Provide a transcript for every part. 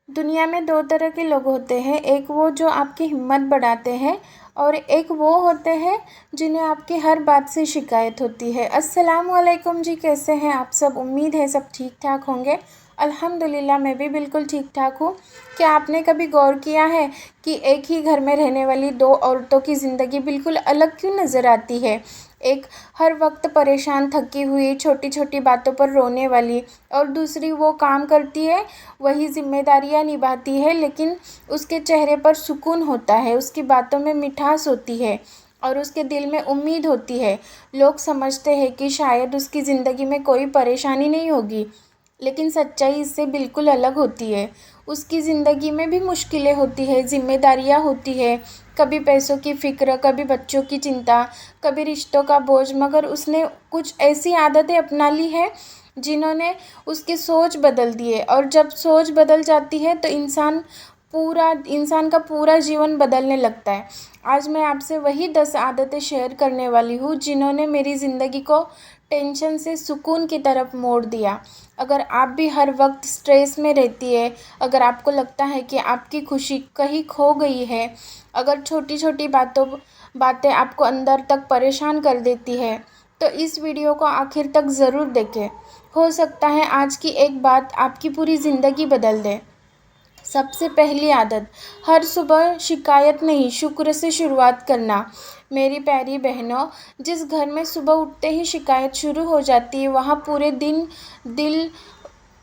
दुनिया में दो तरह के लोग होते हैं। एक वो जो आपकी हिम्मत बढ़ाते हैं और एक वो होते हैं जिन्हें आपकी हर बात से शिकायत होती है। अस्सलाम वालेकुम जी, कैसे हैं आप सब? उम्मीद है सब ठीक ठाक होंगे। अल्हम्दुलिल्लाह मैं भी बिल्कुल ठीक ठाक हूँ। क्या आपने कभी गौर किया है कि एक ही घर में रहने वाली दो औरतों की ज़िंदगी बिल्कुल अलग क्यों नज़र आती है? एक हर वक्त परेशान, थकी हुई, छोटी छोटी बातों पर रोने वाली, और दूसरी वो काम करती है, वही ज़िम्मेदारियाँ निभाती है, लेकिन उसके चेहरे पर सुकून होता है, उसकी बातों में मिठास होती है और उसके दिल में उम्मीद होती है। लोग समझते हैं कि शायद उसकी ज़िंदगी में कोई परेशानी नहीं होगी, लेकिन सच्चाई इससे बिल्कुल अलग होती है। उसकी ज़िंदगी में भी मुश्किलें होती है, ज़िम्मेदारियाँ होती है, कभी पैसों की फ़िक्र, कभी बच्चों की चिंता, कभी रिश्तों का बोझ, मगर उसने कुछ ऐसी आदतें अपना ली है जिन्होंने उसकी सोच बदल दी है। और जब सोच बदल जाती है तो इंसान का पूरा जीवन बदलने लगता है। आज मैं आपसे वही 10 आदतें शेयर करने वाली हूँ जिन्होंने मेरी ज़िंदगी को टेंशन से सुकून की तरफ मोड़ दिया। अगर आप भी हर वक्त स्ट्रेस में रहती है, अगर आपको लगता है कि आपकी खुशी कहीं खो गई है, अगर छोटी छोटी बातें आपको अंदर तक परेशान कर देती है, तो इस वीडियो को आखिर तक ज़रूर देखें। हो सकता है आज की एक बात आपकी पूरी ज़िंदगी बदल दे। सबसे पहली आदत, हर सुबह शिकायत नहीं, शुक्र से शुरुआत करना। मेरी प्यारी बहनों, जिस घर में सुबह उठते ही शिकायत शुरू हो जाती है, वहाँ पूरे दिन दिल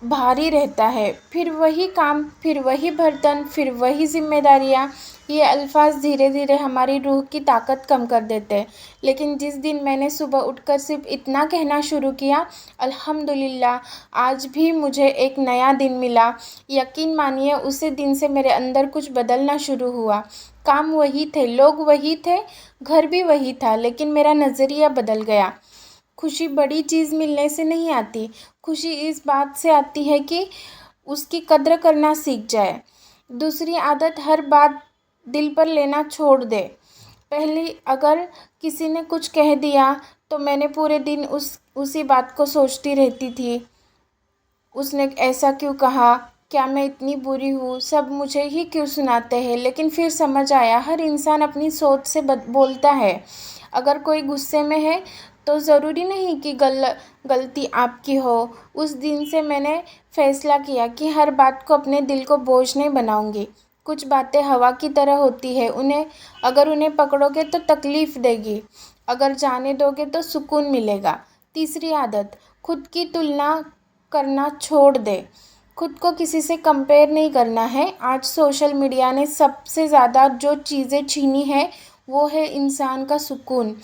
भारी रहता है। फिर वही काम, फिर वही बर्तन, फिर वही जिम्मेदारियाँ। ये अल्फाज धीरे धीरे हमारी रूह की ताकत कम कर देते हैं। लेकिन जिस दिन मैंने सुबह उठकर सिर्फ इतना कहना शुरू किया, अल्हम्दुलिल्लाह, आज भी मुझे एक नया दिन मिला, यकीन मानिए उसी दिन से मेरे अंदर कुछ बदलना शुरू हुआ। काम वही थे, लोग वही थे, घर भी वही था, लेकिन मेरा नज़रिया बदल गया। खुशी बड़ी चीज़ मिलने से नहीं आती, खुशी इस बात से आती है कि उसकी कद्र करना सीख जाए। दूसरी आदत, हर बात दिल पर लेना छोड़ दे। पहले अगर किसी ने कुछ कह दिया तो मैंने पूरे दिन उसी बात को सोचती रहती थी। उसने ऐसा क्यों कहा, क्या मैं इतनी बुरी हूँ, सब मुझे ही क्यों सुनाते हैं। लेकिन फिर समझ आया, हर इंसान अपनी सोच से बोलता है। अगर कोई गुस्से में है तो ज़रूरी नहीं कि गलती आपकी हो। उस दिन से मैंने फ़ैसला किया कि हर बात को अपने दिल को बोझ नहीं बनाऊंगी। कुछ बातें हवा की तरह होती है, अगर उन्हें पकड़ोगे तो तकलीफ़ देगी, अगर जाने दोगे तो सुकून मिलेगा। तीसरी आदत, खुद की तुलना करना छोड़ दे। खुद को किसी से कंपेयर नहीं करना है। आज सोशल मीडिया ने सबसे ज़्यादा जो चीज़ें छीनी है वो है इंसान का सुकून।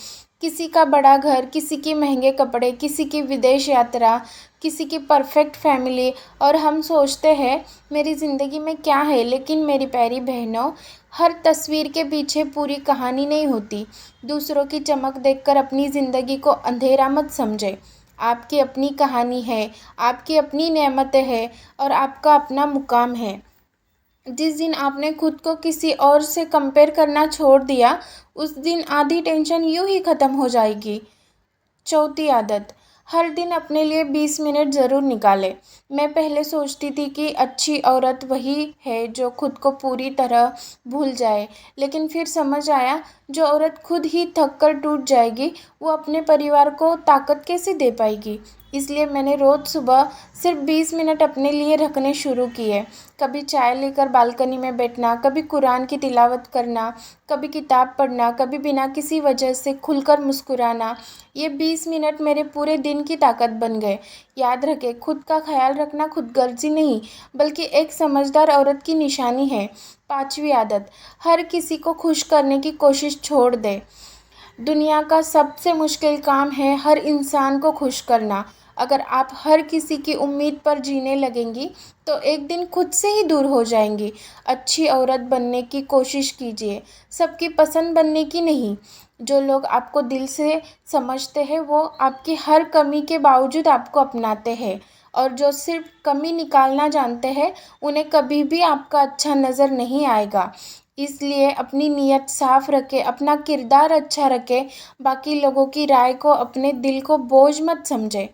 किसी का बड़ा घर, किसी के महंगे कपड़े, किसी की विदेश यात्रा, किसी की परफेक्ट फैमिली, और हम सोचते हैं मेरी ज़िंदगी में क्या है। लेकिन मेरी प्यारी बहनों, हर तस्वीर के पीछे पूरी कहानी नहीं होती। दूसरों की चमक देखकर अपनी ज़िंदगी को अंधेरा मत समझे। आपकी अपनी कहानी है, आपकी अपनी नेमतें हैं और आपका अपना मुकाम है। जिस दिन आपने खुद को किसी और से कंपेयर करना छोड़ दिया, उस दिन आधी टेंशन यूं ही ख़त्म हो जाएगी। चौथी आदत, हर दिन अपने लिए 20 मिनट ज़रूर निकालें। मैं पहले सोचती थी कि अच्छी औरत वही है जो खुद को पूरी तरह भूल जाए, लेकिन फिर समझ आया, जो औरत खुद ही थक कर टूट जाएगी, वो अपने परिवार को ताकत कैसे दे पाएगी। इसलिए मैंने रोज़ सुबह सिर्फ 20 मिनट अपने लिए रखने शुरू किए। कभी चाय लेकर बालकनी में बैठना, कभी कुरान की तिलावत करना, कभी किताब पढ़ना, कभी बिना किसी वजह से खुलकर मुस्कुराना। ये 20 मिनट मेरे पूरे दिन की ताकत बन गए। याद रखें, खुद का ख्याल रखना खुदगर्जी नहीं, बल्कि एक समझदार औरत की निशानी है। पांचवी आदत, हर किसी को खुश करने की कोशिश छोड़ दे। दुनिया का सबसे मुश्किल काम है हर इंसान को खुश करना। अगर आप हर किसी की उम्मीद पर जीने लगेंगी तो एक दिन खुद से ही दूर हो जाएंगी। अच्छी औरत बनने की कोशिश कीजिए, सबकी पसंद बनने की नहीं। जो लोग आपको दिल से समझते हैं वो आपकी हर कमी के बावजूद आपको अपनाते हैं, और जो सिर्फ कमी निकालना जानते हैं उन्हें कभी भी आपका अच्छा नज़र नहीं आएगा। इसलिए अपनी नीयत साफ रखें, अपना किरदार अच्छा रखें, बाकी लोगों की राय को अपने दिल को बोझ मत समझें।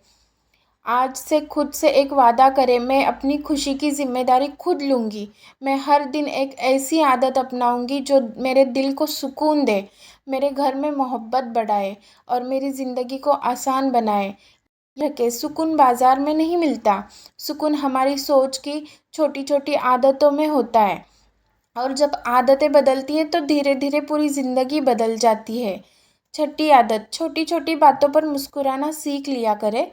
आज से खुद से एक वादा करें, मैं अपनी खुशी की ज़िम्मेदारी खुद लूँगी। मैं हर दिन एक ऐसी आदत अपनाऊँगी जो मेरे दिल को सुकून दे, मेरे घर में मोहब्बत बढ़ाए और मेरी ज़िंदगी को आसान बनाए। रखे सुकून बाज़ार में नहीं मिलता, सुकून हमारी सोच की छोटी-छोटी आदतों में होता है। और जब आदतें बदलती हैं तो धीरे-धीरे पूरी ज़िंदगी बदल जाती है। छठी आदत, छोटी-छोटी बातों पर मुस्कुराना सीख लिया करें।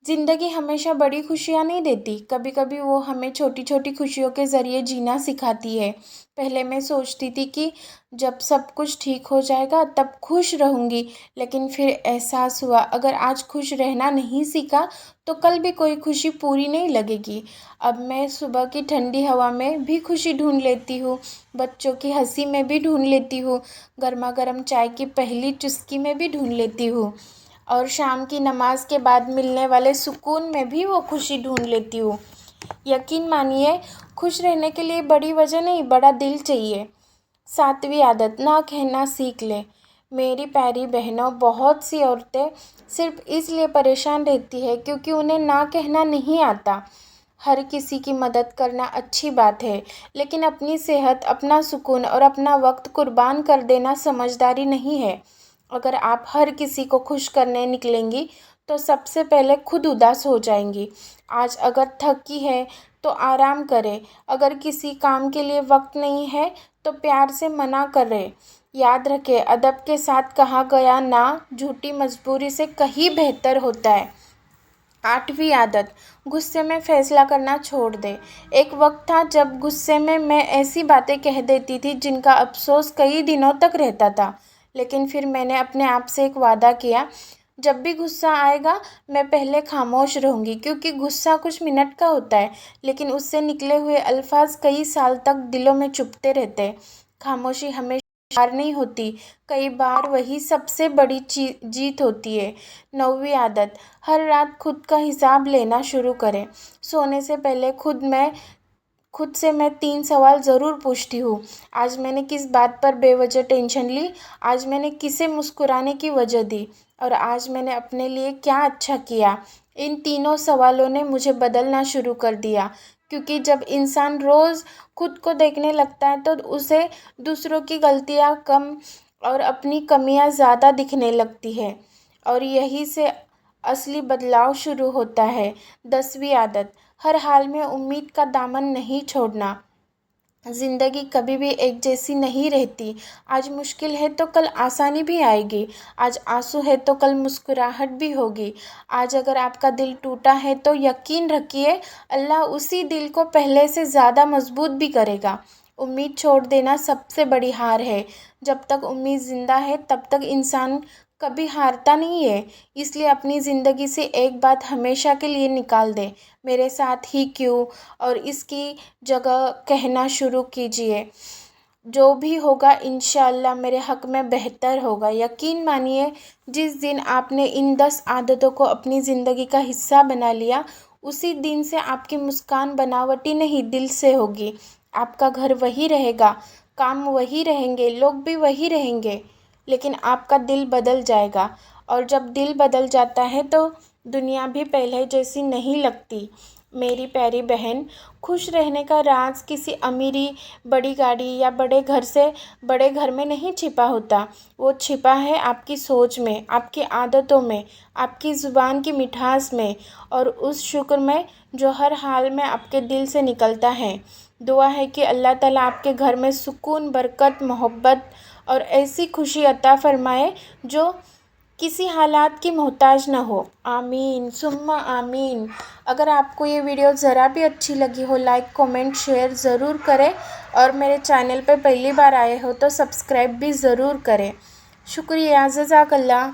ज़िंदगी हमेशा बड़ी खुशियाँ नहीं देती, कभी-कभी वो हमें छोटी-छोटी खुशियों के ज़रिए जीना सिखाती है। पहले मैं सोचती थी कि जब सब कुछ ठीक हो जाएगा तब खुश रहूँगी, लेकिन फिर एहसास हुआ अगर आज खुश रहना नहीं सीखा तो कल भी कोई खुशी पूरी नहीं लगेगी। अब मैं सुबह की ठंडी हवा में भी खुशी ढूँढ लेती हूँ, बच्चों की हँसी में भी ढूँढ लेती हूँ, गरमा-गरम चाय की पहली चुस्की में भी ढूँढ लेती हूँ। और शाम की नमाज़ के बाद मिलने वाले सुकून में भी वो खुशी ढूँढ लेती हूँ। यकीन मानिए, खुश रहने के लिए बड़ी वजह नहीं, बड़ा दिल चाहिए। 7वीं आदत, ना कहना सीख लें। मेरी प्यारी बहनों, बहुत सी औरतें सिर्फ़ इसलिए परेशान रहती है क्योंकि उन्हें ना कहना नहीं आता। हर किसी की मदद करना अच्छी बात है, लेकिन अपनी सेहत, अपना सुकून और अपना वक़्त कुर्बान कर देना समझदारी नहीं है। अगर आप हर किसी को खुश करने निकलेंगी तो सबसे पहले खुद उदास हो जाएंगी। आज अगर थकी है तो आराम करें, अगर किसी काम के लिए वक्त नहीं है तो प्यार से मना करें। याद रखें, अदब के साथ कहा गया ना झूठी मजबूरी से कहीं बेहतर होता है। 8वीं आदत, गुस्से में फ़ैसला करना छोड़ दें। एक वक्त था जब गुस्से में मैं ऐसी बातें कह देती थी जिनका अफ़सोस कई दिनों तक रहता था। लेकिन फिर मैंने अपने आप से एक वादा किया, जब भी गुस्सा आएगा मैं पहले खामोश रहूँगी, क्योंकि गुस्सा कुछ मिनट का होता है, लेकिन उससे निकले हुए अल्फाज कई साल तक दिलों में चुभते रहते हैं। खामोशी हमेशा हार नहीं होती, कई बार वही सबसे बड़ी जीत होती है। 9वीं आदत, हर रात खुद का हिसाब लेना शुरू करें। सोने से पहले खुद से मैं 3 सवाल ज़रूर पूछती हूँ। आज मैंने किस बात पर बेवजह टेंशन ली, आज मैंने किसे मुस्कुराने की वजह दी और आज मैंने अपने लिए क्या अच्छा किया। इन तीनों सवालों ने मुझे बदलना शुरू कर दिया, क्योंकि जब इंसान रोज़ खुद को देखने लगता है तो उसे दूसरों की गलतियाँ कम और अपनी कमियाँ ज़्यादा दिखने लगती है, और यही से असली बदलाव शुरू होता है। 10वीं आदत, हर हाल में उम्मीद का दामन नहीं छोड़ना। ज़िंदगी कभी भी एक जैसी नहीं रहती। आज मुश्किल है तो कल आसानी भी आएगी, आज आंसू है तो कल मुस्कुराहट भी होगी। आज अगर आपका दिल टूटा है तो यकीन रखिए, अल्लाह उसी दिल को पहले से ज़्यादा मजबूत भी करेगा। उम्मीद छोड़ देना सबसे बड़ी हार है। जब तक उम्मीद ज़िंदा है तब तक इंसान कभी हारता नहीं है। इसलिए अपनी ज़िंदगी से एक बात हमेशा के लिए निकाल दें, मेरे साथ ही क्यों, और इसकी जगह कहना शुरू कीजिए, जो भी होगा इंशाअल्लाह मेरे हक़ में बेहतर होगा। यकीन मानिए, जिस दिन आपने इन 10 आदतों को अपनी ज़िंदगी का हिस्सा बना लिया, उसी दिन से आपकी मुस्कान बनावटी नहीं, दिल से होगी। आपका घर वही रहेगा, काम वही रहेंगे, लोग भी वही रहेंगे, लेकिन आपका दिल बदल जाएगा। और जब दिल बदल जाता है तो दुनिया भी पहले जैसी नहीं लगती। मेरी प्यारी बहन, खुश रहने का राज किसी अमीरी, बड़ी गाड़ी या बड़े घर में नहीं छिपा होता। वो छिपा है आपकी सोच में, आपकी आदतों में, आपकी ज़ुबान की मिठास में और उस शुक्र में जो हर हाल में आपके दिल से निकलता है। दुआ है कि अल्लाह ताला आपके घर में सुकून, बरकत, मोहब्बत और ऐसी खुशी अता फ़रमाए जो किसी हालात की मोहताज ना हो। आमीन सुम्मा आमीन। अगर आपको ये वीडियो ज़रा भी अच्छी लगी हो, लाइक, कमेंट, शेयर ज़रूर करें और मेरे चैनल पे पहली बार आए हो तो सब्सक्राइब भी ज़रूर करें। शुक्रिया, जज़ाकल्लाह।